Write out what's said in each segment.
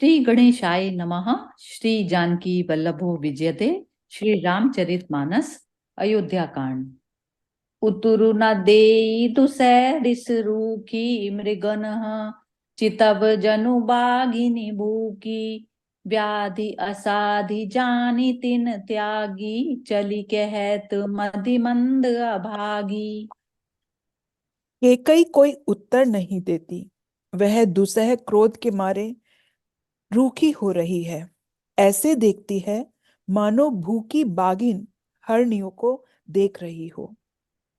श्री गणेशाय नमः। श्री जानकी वल्लभो विजयते। श्री रामचरितमानस अयोध्या कांड। उतरु न देई दुसैरिस रूखी मृगनः चितव जनु बागिनी भूखी व्याधि असाधि जानी तिन त्यागी चली कहत मति मंद अभागी। केकई कोई उत्तर नहीं देती। वह दुसह क्रोध के मारे रूखी हो रही है। ऐसे देखती है मानो भूखी बागिन हरनियों को देख रही हो।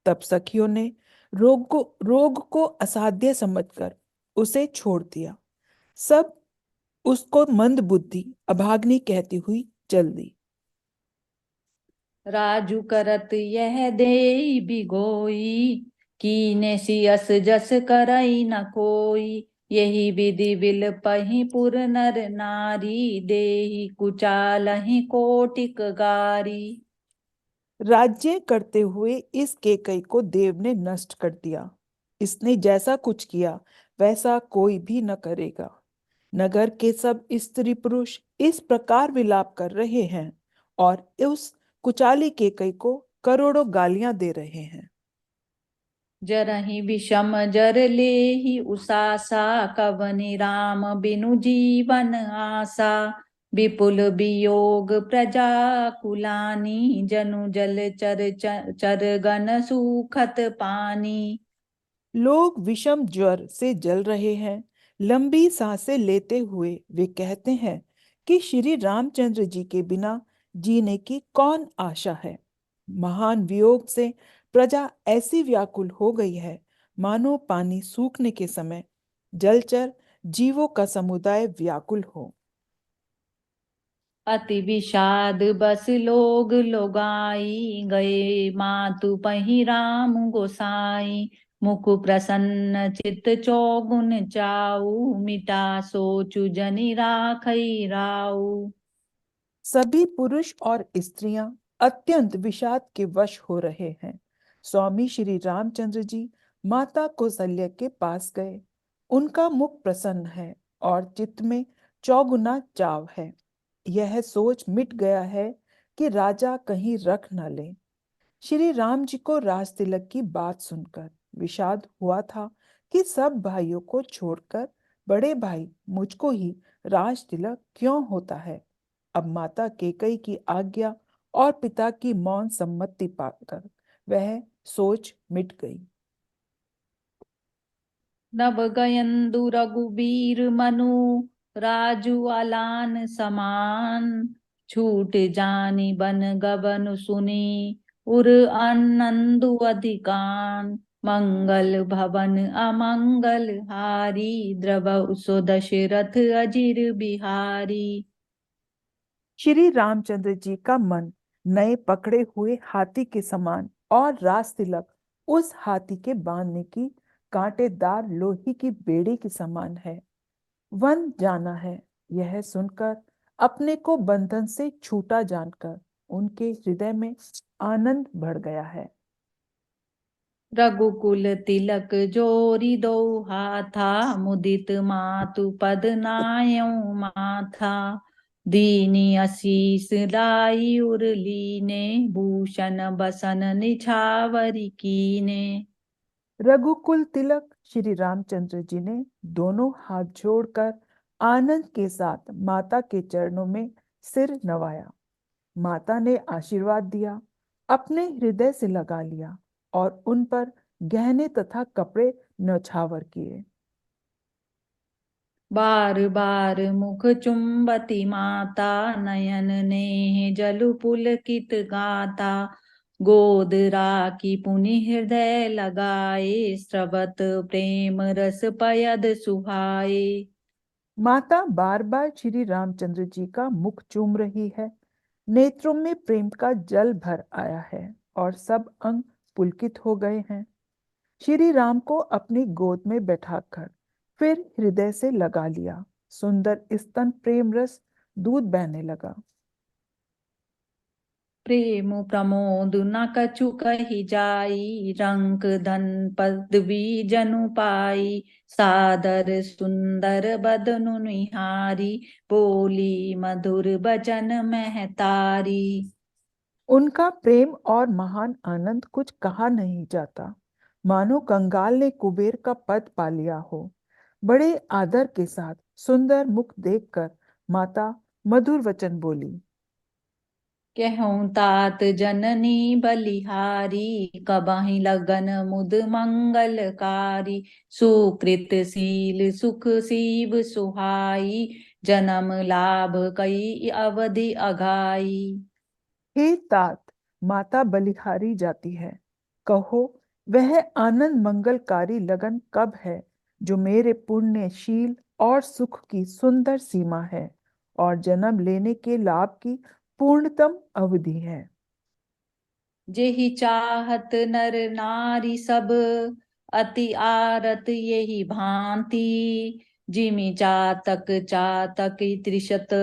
तब सखियों ने रोग को असाध्य समझकर उसे छोड़ दिया। सब उसको मंद बुद्धि अभाग्नि कहती हुई चल दी। राजू करत यह देई बिगोई कीने सियस जस करई न कोई। यही विधि विल पही पुर नर नारी देहि कुचालहि कोटिक गारी। राज्य करते हुए इस केकई को देव ने नष्ट कर दिया। इसने जैसा कुछ किया वैसा कोई भी न करेगा। नगर के सब स्त्री पुरुष इस प्रकार विलाप कर रहे हैं और उस कुचाली केकई को करोड़ों गालियां दे रहे हैं। जरहि विषम जर लेहि उसासा कवनि राम बिनु जीवन आसा। विपुल वियोग प्रजा कुलानी जनु जल चर गन सूखत पानी। लोग विषम ज्वर से जल रहे हैं। लंबी सांसें लेते हुए वे कहते हैं कि श्री रामचंद्र जी के बिना जीने की कौन आशा है। महान वियोग से प्रजा ऐसी व्याकुल हो गई है मानो पानी सूखने के समय जलचर जीवों का समुदाय व्याकुल हो। अति विषाद बस लोग लोगाई गए मातु पही राम गोसाई। मुख प्रसन्न चित चौगुन चाऊ मिटा सोचु जनि राखई राऊ। सभी पुरुष और स्त्रियां अत्यंत विषाद के वश हो रहे हैं। स्वामी श्री रामचंद्र जी माता कौसल्या के पास गए। उनका मुख प्रसन्न है और चित्त में चौगुना चाव है। यह सोच मिट गया है कि राजा कहीं रख न ले। श्री राम जी को राज तिलक की बात सुनकर विषाद हुआ था कि सब भाइयों को छोड़कर बड़े भाई मुझको ही राज तिलक क्यों होता है। अब माता केकई की आज्ञा और पिता की मौन सम्मति पाकर वह सोच मिट गई। नभ गयंदु रघुबीर मनु राजू अलान समान। छूट जानी बन गबन सुनी उर आनंदु अधिकान। मंगल भवन अमंगल हारी द्रव सो दशरथ अजिर बिहारी। श्री रामचंद्र जी का मन नए पकड़े हुए हाथी के समान और राज तिलक उस हाथी के बांधने की कांटेदार लोहे की बेड़ी के समान है। वन जाना है। यह सुनकर अपने को बंधन से छूटा जानकर उनके हृदय में आनंद बढ़ गया है। रघुकुल तिलक जोरी दो हाथा मुदित मातु पद नायौ माथा। दीनी आशीष लाई उर लीने भूषण बसन निछावरी कीने। रघुकुल तिलक श्री रामचंद्र जी ने दोनों हाथ जोड़कर आनंद के साथ माता के चरणों में सिर नवाया। माता ने आशीर्वाद दिया, अपने हृदय से लगा लिया और उन पर गहने तथा कपड़े न्यौछावर किए। बार बार मुख चुंबती माता नयन नेह जलु पुलकित गाता। गोद राखी पुनि हृदय लगाए स्रवत प्रेम रस पयद सुहाए। माता बार बार श्री रामचंद्र जी का मुख चूम रही है। नेत्रों में प्रेम का जल भर आया है और सब अंग पुलकित हो गए हैं। श्री राम को अपनी गोद में बैठाकर फिर हृदय से लगा लिया। सुंदर स्तन प्रेम रस दूध बहने लगा। प्रेम प्रमोद न कछु कहि जाई, रंक धन पदवी जनु पाई। सादर सुंदर बदनु निहारी, बोली मधुर बचन महतारी। उनका प्रेम और महान आनंद कुछ कहा नहीं जाता, मानो कंगाल ने कुबेर का पद पा लिया हो। बड़े आदर के साथ सुंदर मुख देखकर माता मधुर वचन बोली। कहूँ तात जननी बलिहारी, कबहि लगन मुद मंगलकारी। सुकृत शील सुख सीव सुहाई, जन्म लाभ कई अवधि अघाई। हे तात, माता बलिहारी जाती है, कहो वह आनंद मंगलकारी लगन कब है, जो मेरे पुण्यशील और सुख की सुंदर सीमा है और जन्म लेने के लाभ की पूर्णतम अवधि है। जेहि चाहत नर नारी सब, अति आरत यही भांति। जिमि चातक चातक त्रिशत,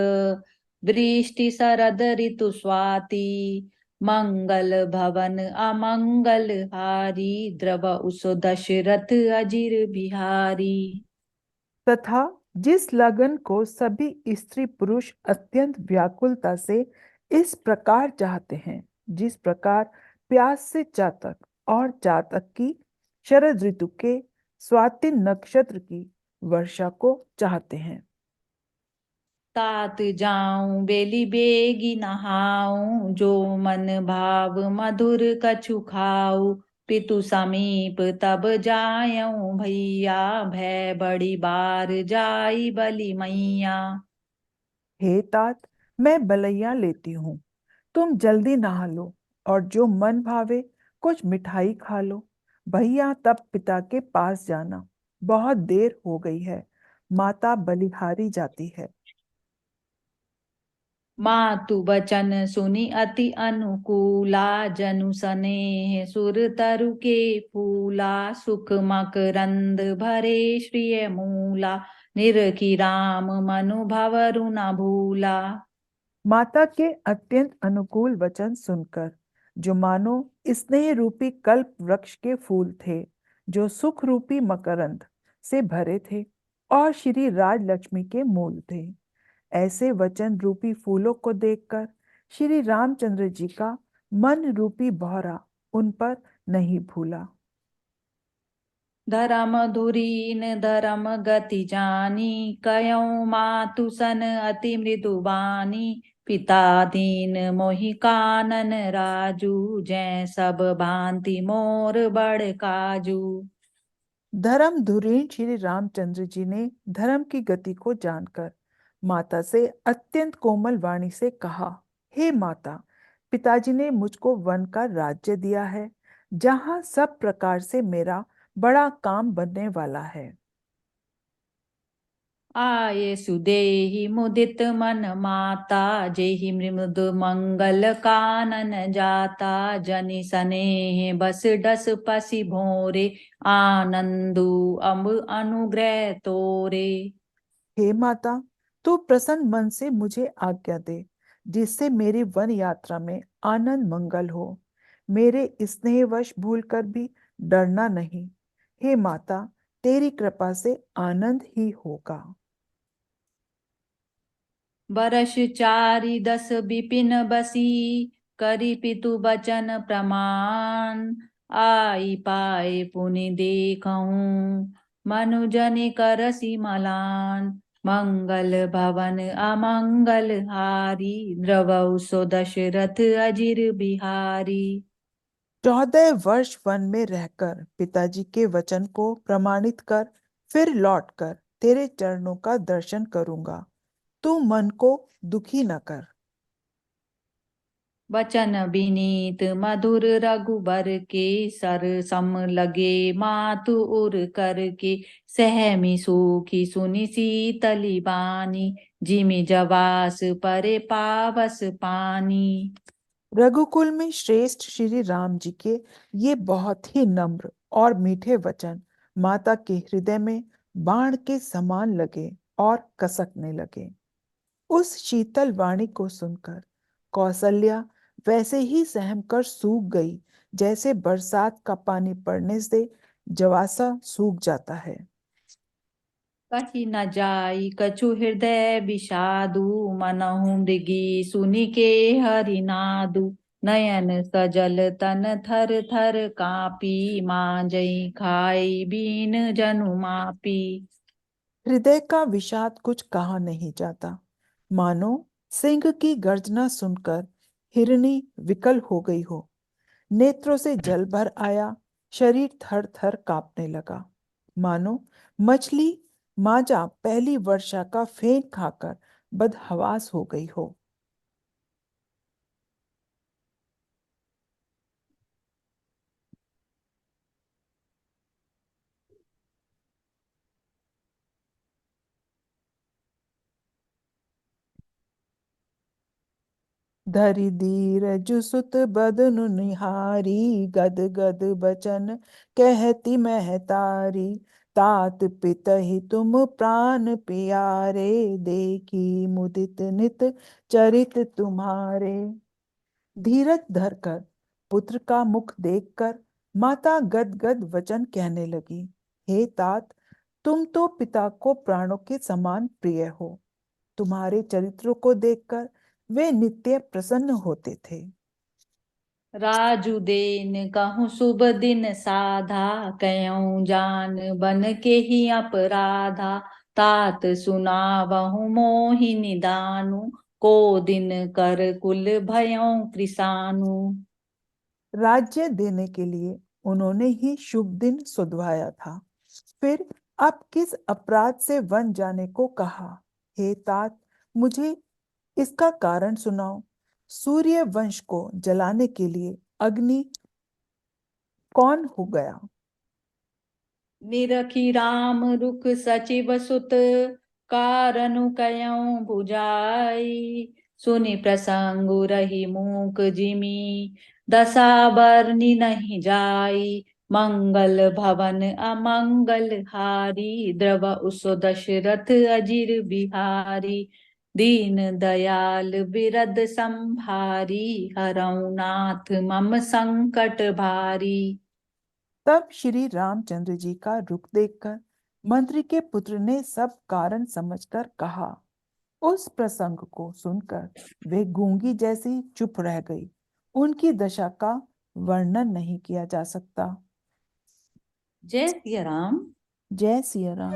वृष्टि शरद ऋतु स्वाति। मंगल भवन अमंगल हारी, द्रव उसो दशरथ अजिर बिहारी। तथा जिस लगन को सभी स्त्री पुरुष अत्यंत व्याकुलता से इस प्रकार चाहते हैं, जिस प्रकार प्यास से चातक और चातक की शरद ऋतु के स्वाति नक्षत्र की वर्षा को चाहते हैं। तात जाऊं बेली बेगी नहाऊं, जो मन भाव मधुर कछु खाऊं। पितु समीप तब जायऊं भैया, भय बड़ी बार जाई बलि मैया। हे तात, मैं बलैया लेती हूँ, तुम जल्दी नहा लो और जो मन भावे कुछ मिठाई खा लो। भैया तब पिता के पास जाना, बहुत देर हो गई है। माता बलिहारी जाती है। मातु बचन सुनि अति अनुकूला, जनु सनेह सुर तरु के फूला। सुख मकरंद भरे श्रिय मूला, निरखी राम मनु भवरु न भूला। माता के अत्यंत अनुकूल वचन सुनकर, जो मानो स्नेह रूपी कल्प वृक्ष के फूल थे, जो सुख रूपी मकरंद से भरे थे और श्री राजलक्ष्मी के मूल थे, ऐसे वचन रूपी फूलों को देखकर श्री रामचंद्र जी का मन रूपी बौरा उन पर नहीं भूला। धर्म धुरीन धर्म गति जानी, कयऊँ मातु सन अति मृदु बानी। पिता दीन मोहि कानन राजू, जै सब भांति मोर बड़ काजू। धर्म धुरीण श्री रामचंद्र जी ने धर्म की गति को जानकर माता से अत्यंत कोमल वाणी से कहा, हे माता, पिताजी ने मुझको वन का राज्य दिया है, जहां सब प्रकार से मेरा बड़ा काम बनने वाला है। आये सुदेहि मुदित मन माता, जेहि मृदु मंगल कानन जाता। जनि सनेह बस डस पसी भोरे, आनंदु अम्ब अनुग्रह तोरे। हे माता, तू प्रसन्न मन से मुझे आज्ञा दे, जिससे मेरी वन यात्रा में आनंद मंगल हो। मेरे स्नेहवश भूलकर भी डरना नहीं। हे माता, तेरी कृपा से आनंद ही होगा। बरस चारि दस विपिन बसी, करि पितु बचन प्रमाण। आई पाए पुनि देखऊँ, मनुजन करसी मलान। मंगल भवन अमंगल हारी, द्रवौ सो दशरथ अजिर बिहारी। 14 वर्ष वन में रहकर पिताजी के वचन को प्रमाणित कर फिर लौटकर तेरे चरणों का दर्शन करूंगा। तू मन को दुखी न कर। बचन विनीत मधुर रघुबर के, सर सम लगे मातु उर कर के। सहमी सुखी सुनि सीतली बानी, जिमि जवास परे पावस पानी। रघुकुल में श्रेष्ठ श्री राम जी के ये बहुत ही नम्र और मीठे वचन माता के हृदय में बाण के समान लगे और कसकने लगे। उस शीतल वाणी को सुनकर कौसल्या वैसे ही सहम कर सूख गई, जैसे बरसात का पानी पड़ने से जवासा सूख जाता है। कही न जाई कछु हृदय विषादु, मनहु मृगी सुनि के हरि नादु। नयन सजल तन थर थर कापी, मांजई खाई बीन जनु मापी। हृदय का विषाद कुछ कहा नहीं जाता। मानो सिंह की गर्जना सुनकर हिरनी विकल हो गई हो। नेत्रों से जल भर आया, शरीर थर थर कांपने लगा। मानो मछली माजा पहली वर्षा का फेंक खाकर बदहवास हो गई हो। धरि धीरज सुत बदनु निहारी, गद गद बचन कहती महतारी। तात पितहि तुम प्राण प्यारे, देखी मुदित नित चरित तुम्हारे। धीरज धरकर पुत्र का मुख देखकर माता गद गद वचन कहने लगी। हे तात, तुम तो पिता को प्राणों के समान प्रिय हो। तुम्हारे चरित्रों को देखकर वे नित्य प्रसन्न होते थे। राजू देन कहूँ शुभ दिन साधा, कयऊँ जान बन के ही अपराधा। तात सुनावहु मोहि निदानु, को दिन कर कुल भयऊँ कृसानु। राज्य देने के लिए उन्होंने ही शुभ दिन सुधवाया था, फिर अब किस अपराध से वन जाने को कहा। हे तात, मुझे इसका कारण सुनाओ। सूर्य वंश को जलाने के लिए अग्नि कौन हो गया? निरखी राम रुख सचिव सुत, कारनु कयऊँ बुझाई। सुनि प्रसंगु रही मूक जिमी, दशा बरनी नहीं जाई। मंगल भवन अमंगल हारी, द्रव उस दशरथ अजिर बिहारी। दीन दयाल बिरद संभारी, हरऊ नाथ मम संकट भारी। तब श्री रामचंद्र जी का रुख देखकर मंत्री के पुत्र ने सब कारण समझकर कहा। उस प्रसंग को सुनकर वे गूंगी जैसी चुप रह गई। उनकी दशा का वर्णन नहीं किया जा सकता। जय सिया राम। जय सिया राम।